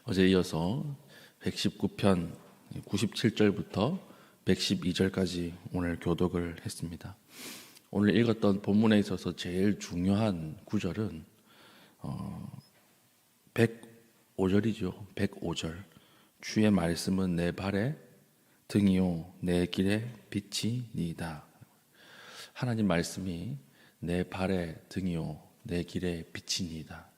어제 이어서 119편 97절부터 112절까지 오늘 교독을 했습니다. 오늘 읽었던 본문에 있어서 제일 중요한 구절은 105절이죠. 105절. 주의 말씀은 내 발에 등이요 내 길에 빛이니이다. 하나님 말씀이 내 발에 등이요 내 길에 빛이니이다.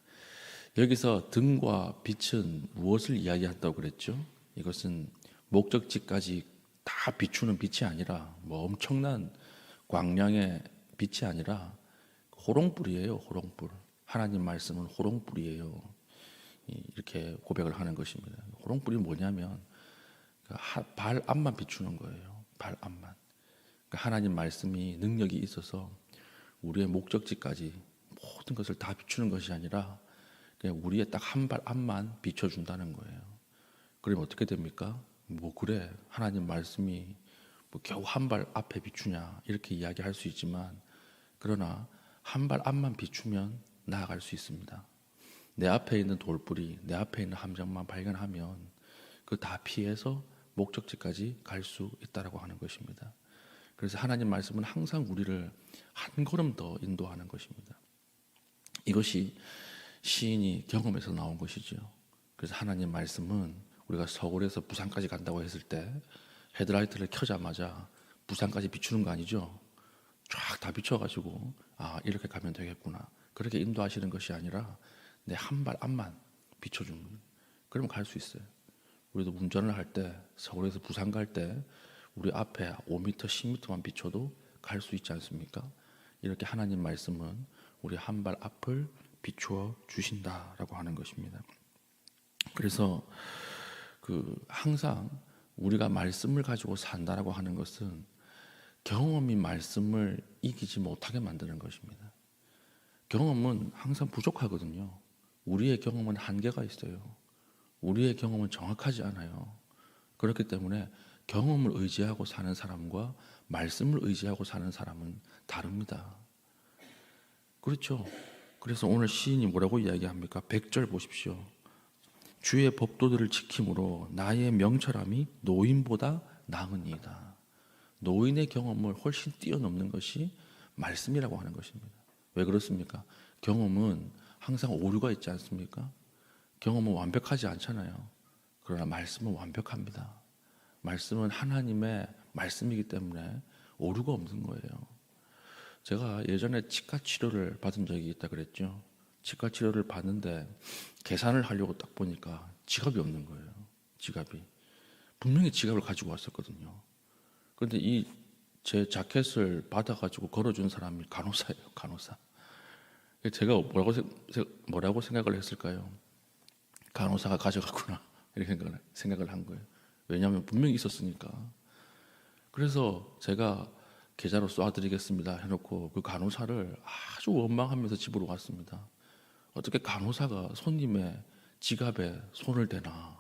여기서 등과 빛은 무엇을 이야기한다고 그랬죠? 이것은 목적지까지 다 비추는 빛이 아니라 엄청난 광량의 빛이 아니라 호롱불이에요. 호롱불. 하나님 말씀은 호롱불이에요. 이렇게 고백을 하는 것입니다. 호롱불이 뭐냐면 발 앞만 비추는 거예요. 발 앞만. 하나님 말씀이 능력이 있어서 우리의 목적지까지 모든 것을 다 비추는 것이 아니라 그냥 우리의 딱 한 발 앞만 비춰준다는 거예요. 그러면 어떻게 됩니까? 그래 하나님 말씀이 겨우 한 발 앞에 비추냐 이렇게 이야기할 수 있지만, 그러나 한 발 앞만 비추면 나아갈 수 있습니다. 내 앞에 있는 돌뿌리, 내 앞에 있는 함정만 발견하면 그 다 피해서 목적지까지 갈 수 있다라고 하는 것입니다. 그래서 하나님 말씀은 항상 우리를 한 걸음 더 인도하는 것입니다. 이것이 시인이 경험에서 나온 것이죠. 그래서 하나님 말씀은 우리가 서울에서 부산까지 간다고 했을 때 헤드라이트를 켜자마자 부산까지 비추는 거 아니죠. 쫙 다 비춰가지고 이렇게 가면 되겠구나, 그렇게 인도하시는 것이 아니라 내 한 발 앞만 비춰주는 거예요. 그러면 갈 수 있어요. 우리도 운전을 할 때 서울에서 부산 갈 때 우리 앞에 5m, 10m만 비춰도 갈 수 있지 않습니까? 이렇게 하나님 말씀은 우리 한 발 앞을 비추어 주신다라고 하는 것입니다. 그래서 항상 우리가 말씀을 가지고 산다라고 하는 것은 경험이 말씀을 이기지 못하게 만드는 것입니다. 경험은 항상 부족하거든요. 우리의 경험은 한계가 있어요. 우리의 경험은 정확하지 않아요. 그렇기 때문에 경험을 의지하고 사는 사람과 말씀을 의지하고 사는 사람은 다릅니다. 그렇죠? 그래서 오늘 시인이 뭐라고 이야기합니까? 100절 보십시오. 주의 법도들을 지킴으로 나의 명철함이 노인보다 나으니이다. 노인의 경험을 훨씬 뛰어넘는 것이 말씀이라고 하는 것입니다. 왜 그렇습니까? 경험은 항상 오류가 있지 않습니까? 경험은 완벽하지 않잖아요. 그러나 말씀은 완벽합니다. 말씀은 하나님의 말씀이기 때문에 오류가 없는 거예요. 제가 예전에 치과 치료를 받은 적이 있다 그랬죠. 치과 치료를 받는데 계산을 하려고 딱 보니까 지갑이 없는 거예요. 지갑이. 분명히 지갑을 가지고 왔었거든요. 그런데 제 자켓을 받아가지고 걸어준 사람이 간호사예요. 간호사. 제가 뭐라고 생각을 했을까요? 간호사가 가져갔구나 이렇게 생각을 한 거예요. 왜냐하면 분명히 있었으니까. 그래서 제가 계좌로 쏴드리겠습니다 해놓고 그 간호사를 아주 원망하면서 집으로 갔습니다. 어떻게 간호사가 손님의 지갑에 손을 대나.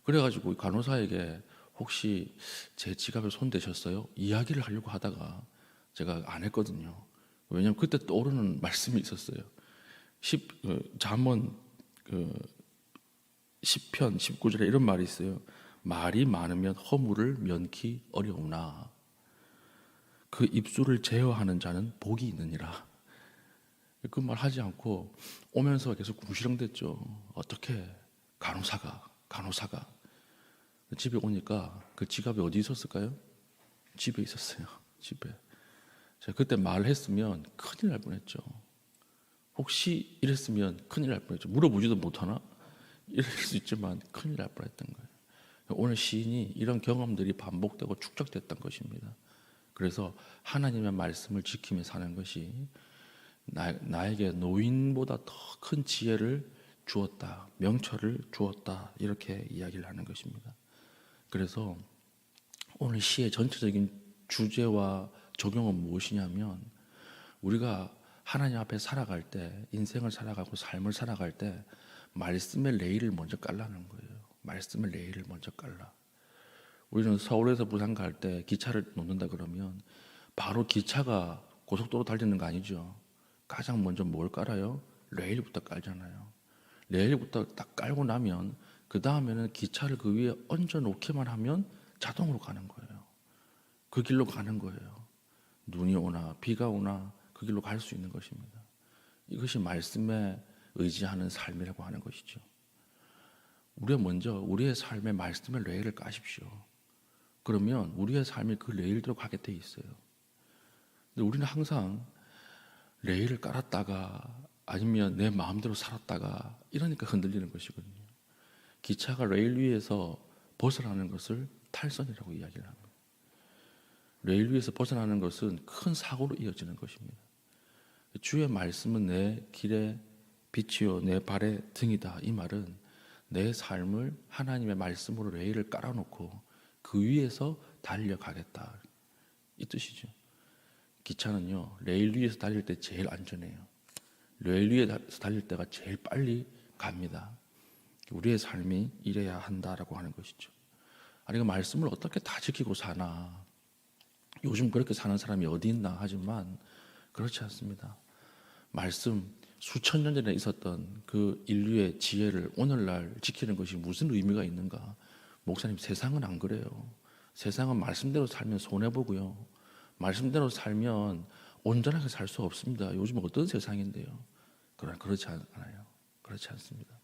그래가지고 간호사에게 혹시 제 지갑에 손 대셨어요? 이야기를 하려고 하다가 제가 안 했거든요. 왜냐하면 그때 떠오르는 말씀이 있었어요. 잠언 10편 19절에 이런 말이 있어요. 말이 많으면 허물을 면키 어려우나 그 입술을 제어하는 자는 복이 있느니라. 그 말 하지 않고 오면서 계속 궁시렁댔죠. 어떻게 간호사가 집에 오니까 그 지갑이 어디 있었을까요? 집에 있었어요. 집에. 제가 그때 말했으면 큰일 날 뻔했죠. 혹시 이랬으면 큰일 날 뻔했죠. 물어보지도 못하나? 이럴 수 있지만 큰일 날 뻔했던 거예요. 오늘 시인이 이런 경험들이 반복되고 축적됐던 것입니다. 그래서 하나님의 말씀을 지키며 사는 것이 나에게 노인보다 더 큰 지혜를 주었다, 명철을 주었다, 이렇게 이야기를 하는 것입니다. 그래서 오늘 시의 전체적인 주제와 적용은 무엇이냐면, 우리가 하나님 앞에 살아갈 때, 인생을 살아가고 삶을 살아갈 때 말씀의 레일을 먼저 깔라는 거예요. 말씀의 레일을 먼저 깔라. 우리는 서울에서 부산 갈 때 기차를 놓는다 그러면 바로 기차가 고속도로 달리는 거 아니죠. 가장 먼저 뭘 깔아요? 레일부터 깔잖아요. 레일부터 딱 깔고 나면 그 다음에는 기차를 그 위에 얹어 놓기만 하면 자동으로 가는 거예요. 그 길로 가는 거예요. 눈이 오나 비가 오나 그 길로 갈 수 있는 것입니다. 이것이 말씀에 의지하는 삶이라고 하는 것이죠. 우리가 먼저 우리의 삶에 말씀의 레일을 까십시오. 그러면 우리의 삶이 그 레일대로 가게 돼 있어요. 근데 우리는 항상 레일을 깔았다가 아니면 내 마음대로 살았다가 이러니까 흔들리는 것이거든요. 기차가 레일 위에서 벗어나는 것을 탈선이라고 이야기를 합니다. 레일 위에서 벗어나는 것은 큰 사고로 이어지는 것입니다. 주의 말씀은 내 길의 빛이요 내 발의 등이다. 이 말은 내 삶을 하나님의 말씀으로 레일을 깔아놓고 그 위에서 달려가겠다. 이 뜻이죠. 기차는요 레일 위에서 달릴 때 제일 안전해요. 레일 위에서 달릴 때가 제일 빨리 갑니다. 우리의 삶이 이래야 한다라고 하는 것이죠. 아니 그 말씀을 어떻게 다 지키고 사나. 요즘 그렇게 사는 사람이 어디 있나 하지만 그렇지 않습니다. 말씀 수천 년 전에 있었던 그 인류의 지혜를 오늘날 지키는 것이 무슨 의미가 있는가? 목사님, 세상은 안 그래요. 세상은 말씀대로 살면 손해보고요. 말씀대로 살면 온전하게 살 수 없습니다. 요즘 어떤 세상인데요. 그러나 그렇지 않아요. 그렇지 않습니다.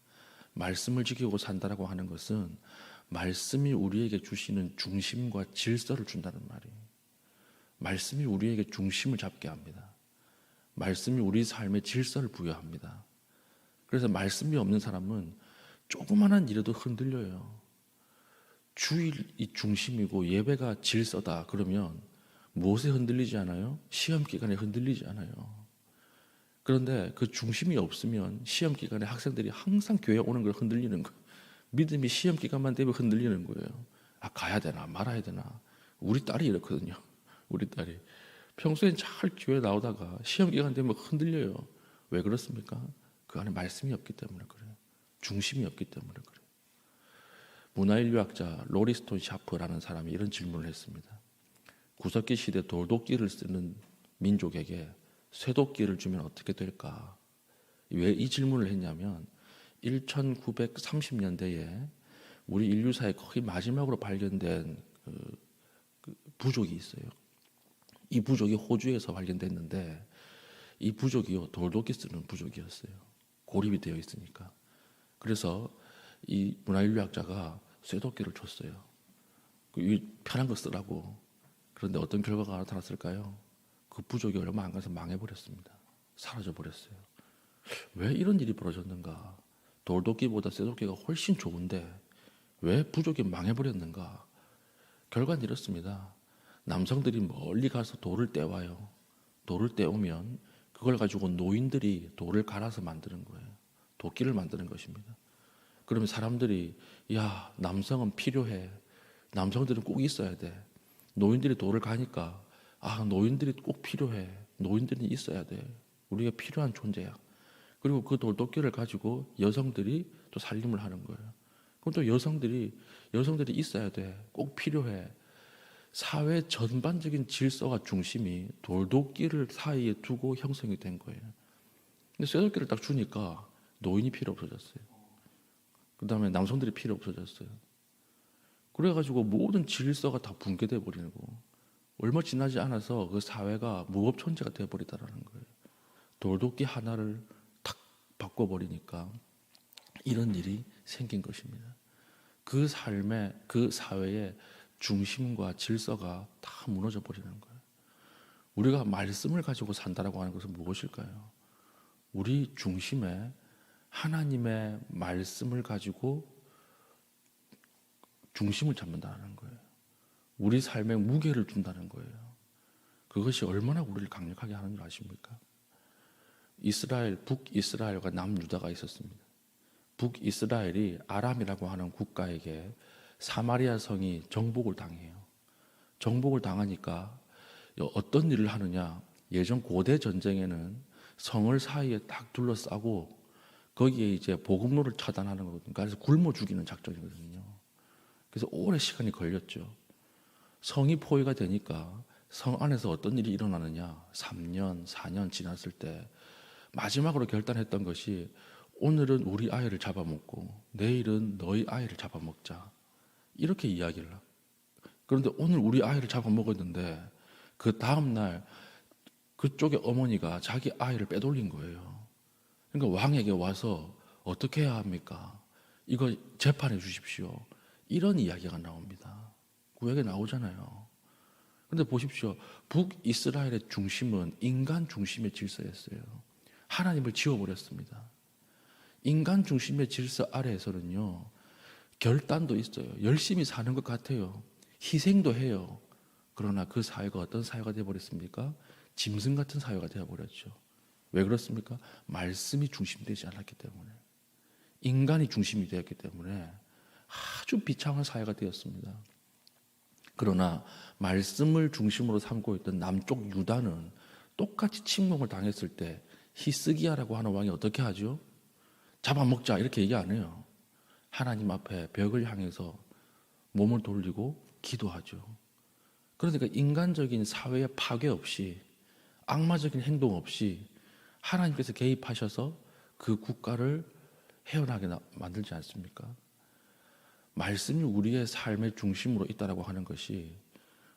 말씀을 지키고 산다라고 하는 것은 말씀이 우리에게 주시는 중심과 질서를 준다는 말이에요. 말씀이 우리에게 중심을 잡게 합니다. 말씀이 우리 삶의 질서를 부여합니다. 그래서 말씀이 없는 사람은 조그마한 일에도 흔들려요. 주일이 중심이고 예배가 질서다 그러면 무엇에 흔들리지 않아요? 시험 기간에 흔들리지 않아요. 그런데 그 중심이 없으면 시험 기간에 학생들이 항상 교회 오는 걸 흔들리는 거예요. 믿음이 시험 기간만 되면 흔들리는 거예요. 아, 가야 되나 말아야 되나. 우리 딸이 이렇거든요. 우리 딸이 평소엔 잘 교회 나오다가 시험 기간 되면 흔들려요. 왜 그렇습니까? 그 안에 말씀이 없기 때문에 그래요. 중심이 없기 때문에 그래요. 문화인류학자 로리스톤 샤프라는 사람이 이런 질문을 했습니다. 구석기 시대 돌도끼를 쓰는 민족에게 쇠도끼를 주면 어떻게 될까? 왜 이 질문을 했냐면 1930년대에 우리 인류사의 거의 마지막으로 발견된 그 부족이 있어요. 이 부족이 호주에서 발견됐는데 이 부족이요 돌도끼 쓰는 부족이었어요. 고립이 되어 있으니까. 그래서 이 문화인류학자가 쇠도끼를 줬어요. 편한 거 쓰라고. 그런데 어떤 결과가 나타났을까요? 그 부족이 얼마 안 가서 망해버렸습니다. 사라져버렸어요. 왜 이런 일이 벌어졌는가? 돌도끼보다 쇠도끼가 훨씬 좋은데 왜 부족이 망해버렸는가? 결과는 이렇습니다. 남성들이 멀리 가서 돌을 떼와요. 돌을 떼오면 그걸 가지고 노인들이 돌을 갈아서 만드는 거예요. 도끼를 만드는 것입니다. 그러면 사람들이 야, 남성은 필요해. 남성들은 꼭 있어야 돼. 노인들이 돌을 가니까 아, 노인들이 꼭 필요해. 노인들이 있어야 돼. 우리가 필요한 존재야. 그리고 그 돌도끼를 가지고 여성들이 또 살림을 하는 거예요. 그럼 또 여성들이 있어야 돼. 꼭 필요해. 사회 전반적인 질서와 중심이 돌도끼를 사이에 두고 형성이 된 거예요. 근데 쇠도끼를 딱 주니까 노인이 필요 없어졌어요. 그 다음에 남성들이 필요 없어졌어요. 그래가지고 모든 질서가 다 붕괴돼 버리고 얼마 지나지 않아서 그 사회가 무법천지가 되어버리다라는 거예요. 돌도끼 하나를 탁 바꿔버리니까 이런 일이 생긴 것입니다. 그 삶의 그 사회의 중심과 질서가 다 무너져 버리는 거예요. 우리가 말씀을 가지고 산다라고 하는 것은 무엇일까요? 우리 중심에 하나님의 말씀을 가지고 중심을 잡는다는 거예요. 우리 삶에 무게를 준다는 거예요. 그것이 얼마나 우리를 강력하게 하는 줄 아십니까? 이스라엘, 북이스라엘과 남유다가 있었습니다. 북이스라엘이 아람이라고 하는 국가에게 사마리아 성이 정복을 당해요. 정복을 당하니까 어떤 일을 하느냐? 예전 고대 전쟁에는 성을 사이에 딱 둘러싸고 거기에 이제 보급로를 차단하는 거거든요. 그래서 굶어 죽이는 작전이거든요. 그래서 오래 시간이 걸렸죠. 성이 포위가 되니까 성 안에서 어떤 일이 일어나느냐? 3년, 4년 지났을 때 마지막으로 결단했던 것이 오늘은 우리 아이를 잡아먹고 내일은 너희 아이를 잡아먹자. 이렇게 이야기를 하고. 그런데 오늘 우리 아이를 잡아먹었는데 그 다음날 그쪽의 어머니가 자기 아이를 빼돌린 거예요. 그러니까 왕에게 와서 어떻게 해야 합니까? 이거 재판해 주십시오. 이런 이야기가 나옵니다. 구약에 나오잖아요. 근데 보십시오. 북이스라엘의 중심은 인간 중심의 질서였어요. 하나님을 지워버렸습니다. 인간 중심의 질서 아래에서는요, 결단도 있어요. 열심히 사는 것 같아요. 희생도 해요. 그러나 그 사회가 어떤 사회가 되어버렸습니까? 짐승 같은 사회가 되어버렸죠. 왜 그렇습니까? 말씀이 중심되지 않았기 때문에, 인간이 중심이 되었기 때문에 아주 비참한 사회가 되었습니다. 그러나 말씀을 중심으로 삼고 있던 남쪽 유다는 똑같이 침공을 당했을 때 히스기야라고 하는 왕이 어떻게 하죠? 잡아먹자 이렇게 얘기 안 해요. 하나님 앞에 벽을 향해서 몸을 돌리고 기도하죠. 그러니까 인간적인 사회의 파괴 없이, 악마적인 행동 없이 하나님께서 개입하셔서 그 국가를 헤어나게 만들지 않습니까? 말씀이 우리의 삶의 중심으로 있다라고 하는 것이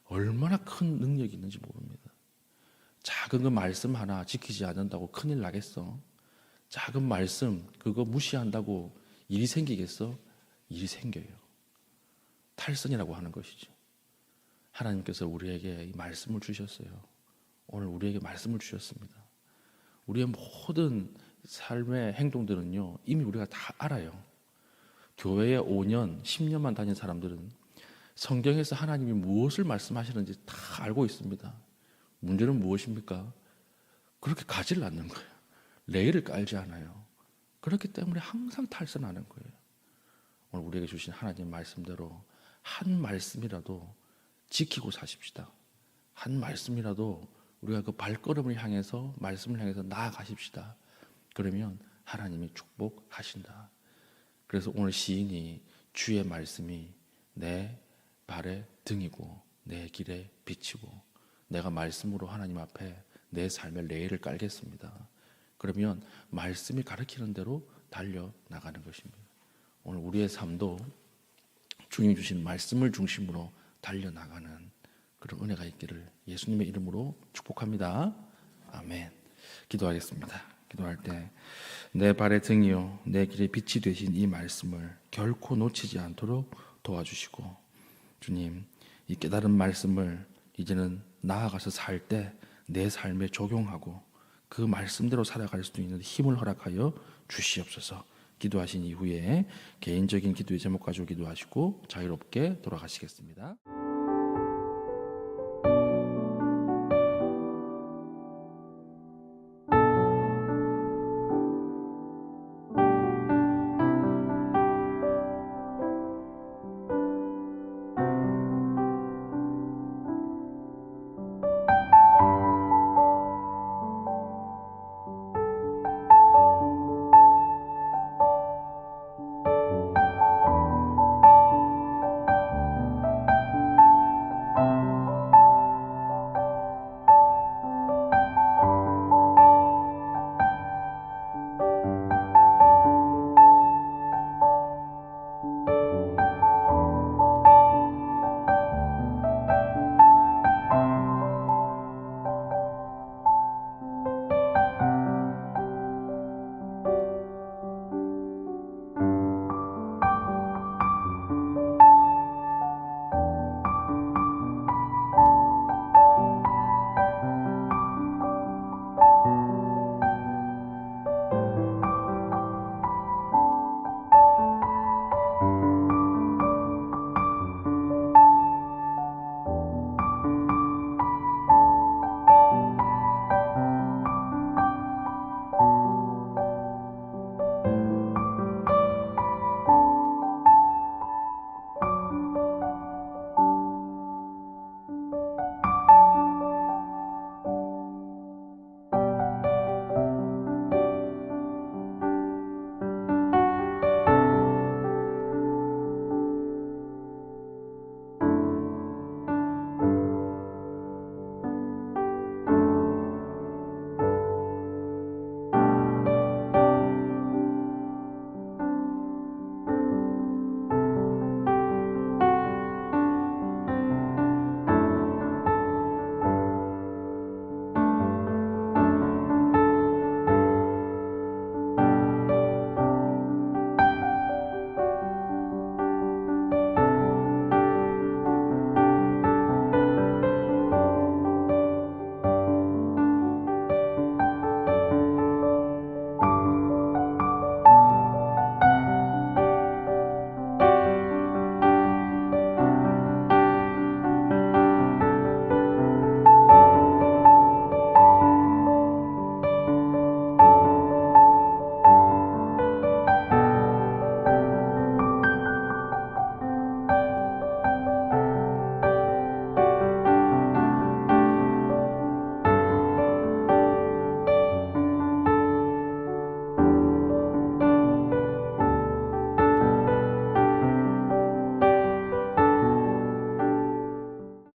얼마나 큰 능력이 있는지 모릅니다. 작은 그 말씀 하나 지키지 않는다고 큰일 나겠어? 작은 말씀 그거 무시한다고 일이 생기겠어? 일이 생겨요. 탈선이라고 하는 것이죠. 하나님께서 우리에게 이 말씀을 주셨어요. 오늘 우리에게 말씀을 주셨습니다. 우리의 모든 삶의 행동들은요, 이미 우리가 다 알아요. 교회에 5년, 10년만 다닌 사람들은 성경에서 하나님이 무엇을 말씀하시는지 다 알고 있습니다. 문제는 무엇입니까? 그렇게 가지를 않는 거예요. 레일을 깔지 않아요. 그렇기 때문에 항상 탈선하는 거예요. 오늘 우리에게 주신 하나님 말씀대로 한 말씀이라도 지키고 사십시다. 한 말씀이라도 우리가 그 발걸음을 향해서, 말씀을 향해서 나아가십시다. 그러면 하나님이 축복하신다. 그래서 오늘 시인이 주의 말씀이 내 발의 등이고 내 길의 빛이고, 내가 말씀으로 하나님 앞에 내 삶의 레일을 깔겠습니다. 그러면 말씀이 가르치는 대로 달려나가는 것입니다. 오늘 우리의 삶도 주님이 주신 말씀을 중심으로 달려나가는 그런 은혜가 있기를 예수님의 이름으로 축복합니다. 아멘. 기도하겠습니다. 기도할 때 내 발의 등이요 내 길의 빛이 되신 이 말씀을 결코 놓치지 않도록 도와주시고, 주님, 이 깨달은 말씀을 이제는 나아가서 살 때 내 삶에 적용하고 그 말씀대로 살아갈 수 있는 힘을 허락하여 주시옵소서. 기도하신 이후에 개인적인 기도의 제목 가지고 기도하시고 자유롭게 돌아가시겠습니다.